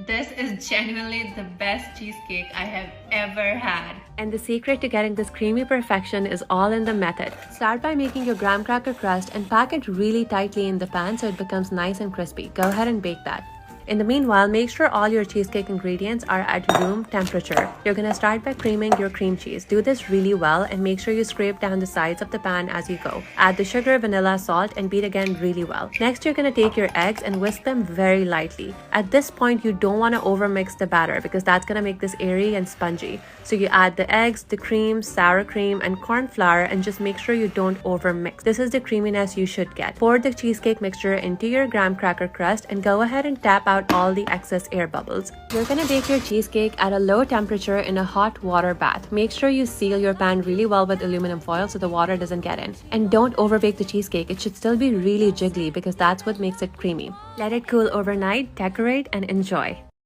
This is genuinely the best cheesecake I have ever had. And the secret to getting this creamy perfection is all in the method. Start by making your graham cracker crust and pack it really tightly in the pan so it becomes nice and crispy. Go ahead and bake that. In the meanwhile, make sure all your cheesecake ingredients are at room temperature. You're gonna start by creaming your cream cheese. Do this really well and make sure you scrape down the sides of the pan as you go. Add the sugar, vanilla, salt, and beat again really well. Next, you're gonna take your eggs and whisk them very lightly. At this point, you don't wanna overmix the batter because that's gonna make this airy and spongy. So you add the eggs, the cream, sour cream, and corn flour, and just make sure you don't overmix. This is the creaminess you should get. Pour the cheesecake mixture into your graham cracker crust and go ahead and tap out all the excess air bubbles. You're gonna bake your cheesecake at a low temperature in a hot water bath. Make sure you seal your pan really well with aluminum foil so the water doesn't get in. And don't overbake the cheesecake. It should still be really jiggly because that's what makes it creamy. Let it cool overnight, decorate, and enjoy.